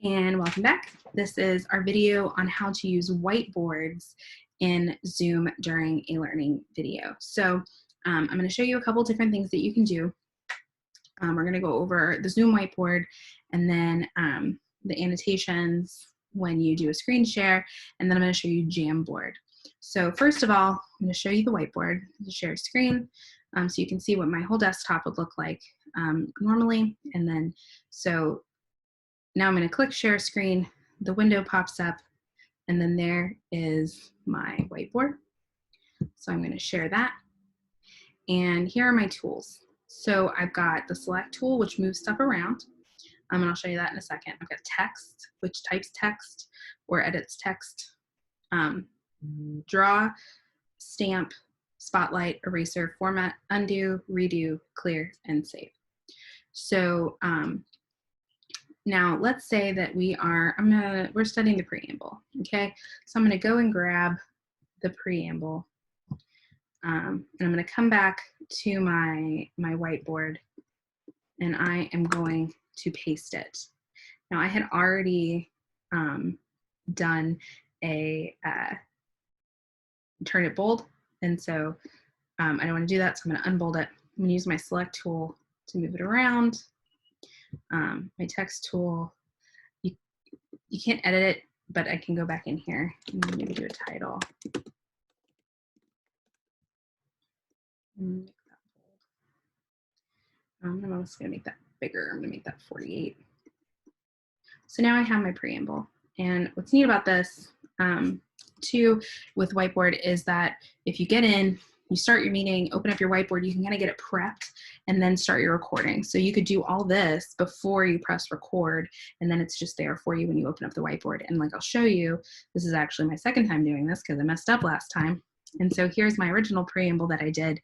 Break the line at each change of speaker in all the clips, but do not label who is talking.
And welcome back. This is our video on how to use whiteboards in Zoom during a learning video. So I'm going to show you a couple different things that you can do. We're going to go over the Zoom whiteboard and then the annotations when you do a screen share, and then I'm going to show you Jamboard. So first of all, I'm going to show you the whiteboard, to share a screen, so you can see what my whole desktop would look like normally. And then so now I'm going to click share screen, the window pops up, and then there is my whiteboard. So I'm going to share that. And here are my tools. So I've got the select tool, which moves stuff around. And I'll show you that in a second. I've got text, which types text or edits text. Draw, stamp, spotlight, eraser, format, undo, redo, clear, and save. So now let's say that we're studying the preamble, okay? So I'm gonna go and grab the preamble, and I'm gonna come back to my whiteboard, and I am going to paste it. Now I had already done a turn it bold, and so I don't wanna do that, so I'm gonna unbold it. I'm gonna use my select tool to move it around. My text tool, you can't edit it, but I can go back in here and maybe do a title. Make that bold. I'm also going to make that bigger. I'm going to make that 48. So now I have my preamble. And what's neat about this, too, with Whiteboard is that if you get in, you start your meeting, open up your whiteboard, you can kind of get it prepped and then start your recording. So you could do all this before you press record, and then it's just there for you when you open up the whiteboard. And like I'll show you, this is actually my second time doing this because I messed up last time. And so here's my original preamble that I did,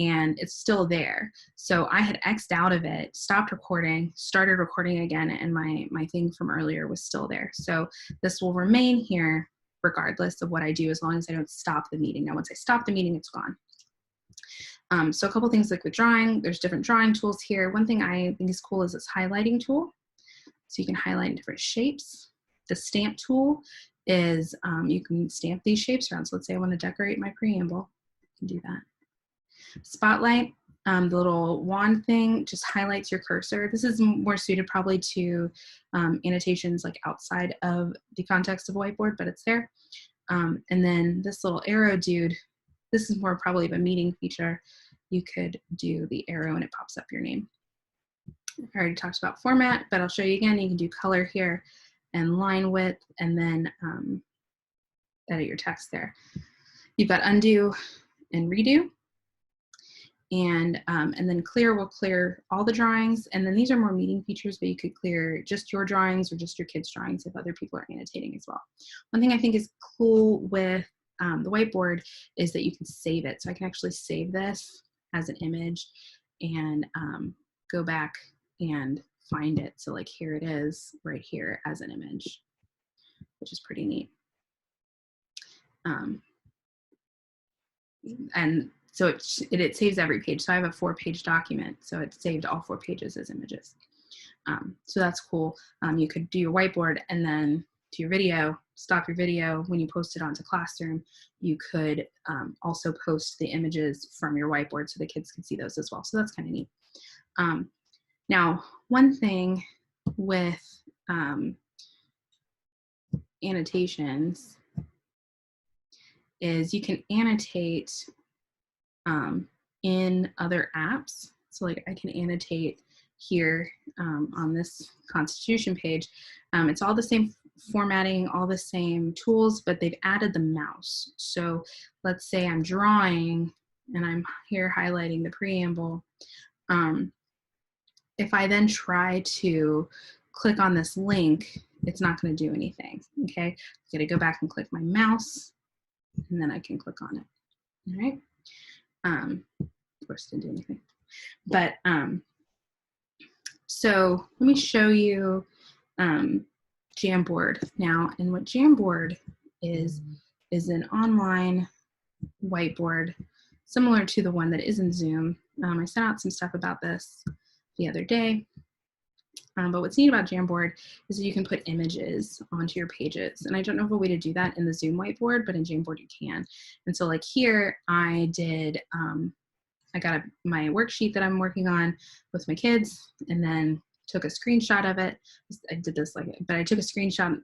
and it's still there. So I had X'd out of it, stopped recording, started recording again, and my thing from earlier was still there. So this will remain here regardless of what I do, as long as I don't stop the meeting. Now, once I stop the meeting, it's gone. So a couple things like with drawing, there's different drawing tools here. One thing I think is cool is this highlighting tool. So you can highlight in different shapes. The stamp tool is, you can stamp these shapes around. So let's say I want to decorate my preamble, I can do that. Spotlight, the little wand thing just highlights your cursor. This is more suited probably to annotations like outside of the context of a whiteboard, but it's there. And then this little arrow dude, this is more probably of a meeting feature. You could do the arrow and it pops up your name. I already talked about format, but I'll show you again. You can do color here and line width, and then edit your text there. You've got undo and redo. And then clear will clear all the drawings. And then these are more meeting features, but you could clear just your drawings or just your kids' drawings if other people are annotating as well. One thing I think is cool with the whiteboard is that you can save it. So I can actually save this as an image and go back and find it. So like here it is right here as an image, which is pretty neat. And so it saves every page. So I have a 4-page document. So it saved all 4 pages as images. So that's cool. You could do your whiteboard and then do your video, stop your video. When you post it onto Classroom, you could also post the images from your whiteboard so the kids can see those as well. So that's kind of neat. Now, one thing with annotations is you can annotate in other apps. So like I can annotate here on this Constitution page. It's all the same formatting, all the same tools, but they've added the mouse. So let's say I'm drawing and I'm here highlighting the preamble. If I then try to click on this link, it's not going to do anything, okay? I'm going to go back and click my mouse, and then I can click on it, all right? Of course, didn't do anything. But so let me show you Jamboard now. And what Jamboard is an online whiteboard similar to the one that is in Zoom. I sent out some stuff about this the other day. But what's neat about Jamboard is that you can put images onto your pages. And I don't know of a way to do that in the Zoom whiteboard, but in Jamboard you can. And so like here I did, I got my worksheet that I'm working on with my kids, and then took a screenshot of it. I did this but I took a screenshot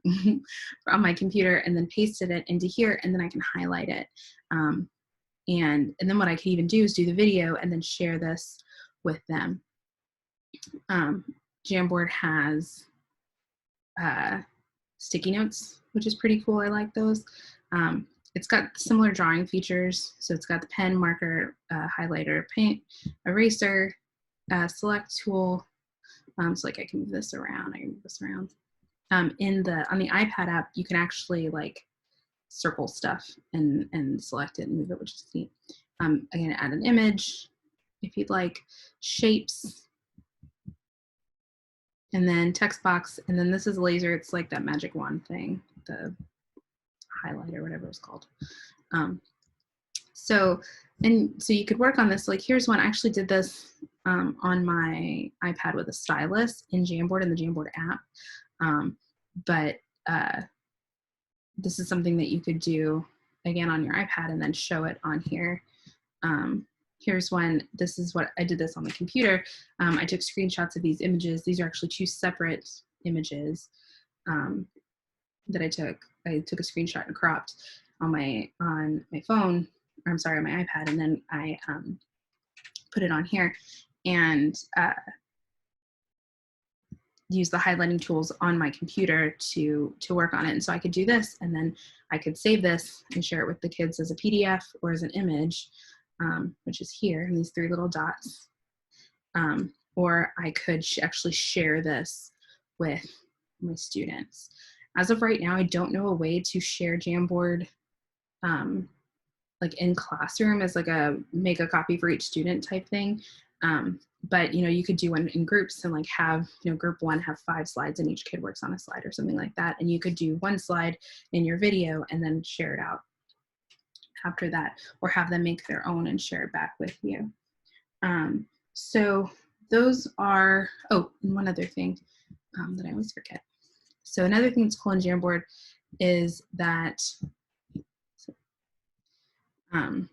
on my computer and then pasted it into here, and then I can highlight it. And then what I can even do is do the video and then share this with them. Jamboard has sticky notes, which is pretty cool. I like those. It's got similar drawing features. So it's got the pen, marker, highlighter, paint, eraser, select tool. So like I can move this around. I can move this around. On the iPad app, you can actually like circle stuff and select it and move it, which is neat. Again, add an image if you'd like, shapes, and then text box, and then this is laser. It's like that magic wand thing, the highlighter, whatever it's called. So you could work on this. Like here's one. I actually did this on my iPad with a stylus in Jamboard, in the Jamboard app. But this is something that you could do again on your iPad and then show it on here. Here's one. This is what I did this on the computer. I took screenshots of these images. These are actually two separate images that I took. I took a screenshot and cropped on my phone, or I'm sorry, on my iPad, and then I put it on here and use the highlighting tools on my computer to work on it. And so I could do this, and then I could save this and share it with the kids as a PDF or as an image, which is here in these three little dots. Or I could actually share this with my students. As of right now, I don't know a way to share Jamboard like in classroom as like a make a copy for each student type thing. But you could do one in groups and like have, group one have 5 slides and each kid works on a slide or something like that. And you could do one slide in your video and then share it out after that, or have them make their own and share it back with you. So those are, oh, and one other thing that I always forget. So another thing that's cool in Jamboard is that, I'm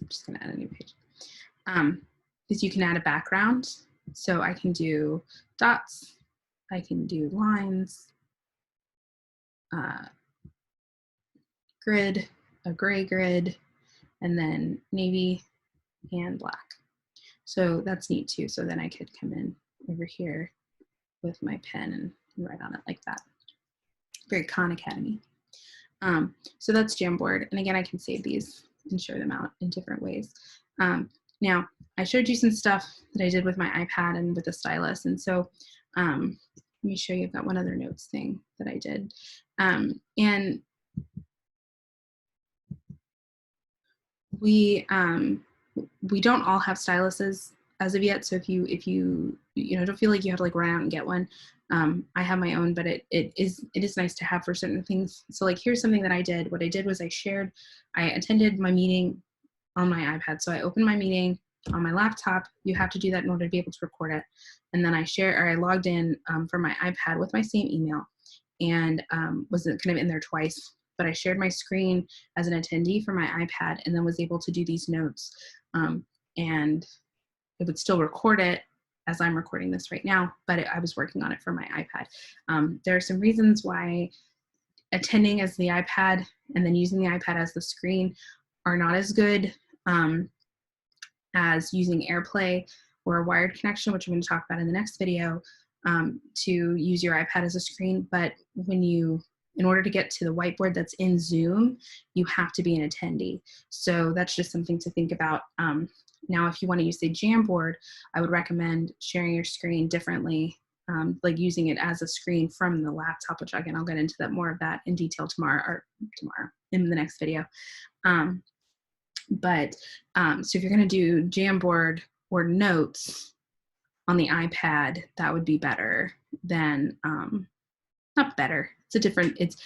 just gonna add a new page, is you can add a background. So I can do dots, I can do lines, grid, a gray grid, and then navy and black. So that's neat too. So then I could come in over here with my pen and write on it like that. Very Khan Academy. So that's Jamboard. And again, I can save these and share them out in different ways. Now, I showed you some stuff that I did with my iPad and with the stylus. And so let me show you, I've got one other notes thing that I did. And we don't all have styluses as of yet. So if you don't feel like you have to like run out and get one, I have my own, but it is nice to have for certain things. So like here's something that I did. What I did was I attended my meeting on my iPad. So I opened my meeting on my laptop. You have to do that in order to be able to record it. And then I logged in from my iPad with my same email, and was kind of in there twice. But I shared my screen as an attendee for my iPad, and then was able to do these notes. And it would still record it as I'm recording this right now, but I was working on it for my iPad. There are some reasons why attending as the iPad and then using the iPad as the screen are not as good as using AirPlay or a wired connection, which I'm going to talk about in the next video, to use your iPad as a screen. But in order to get to the whiteboard that's in Zoom, you have to be an attendee. So that's just something to think about. Now, if you want to use the Jamboard, I would recommend sharing your screen differently, like using it as a screen from the laptop, which again, I'll get into more of that in detail tomorrow in the next video. So if you're going to do Jamboard or notes on the iPad, that would be better than, not better, it's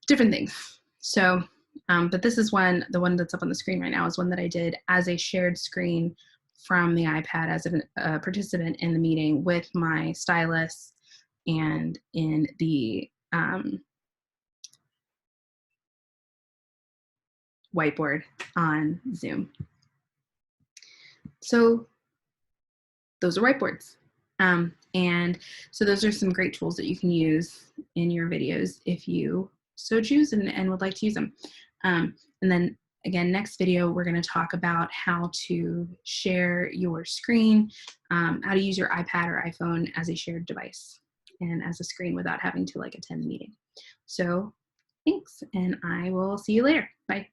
different things. So, but this is the one that's up on the screen right now is one that I did as a shared screen from the iPad as a participant in the meeting with my stylus and in the whiteboard on Zoom. So those are whiteboards. And so those are some great tools that you can use in your videos if you so choose and would like to use them. And then again, next video, we're going to talk about how to share your screen, how to use your iPad or iPhone as a shared device and as a screen without having to like attend the meeting. So thanks, and I will see you later. Bye.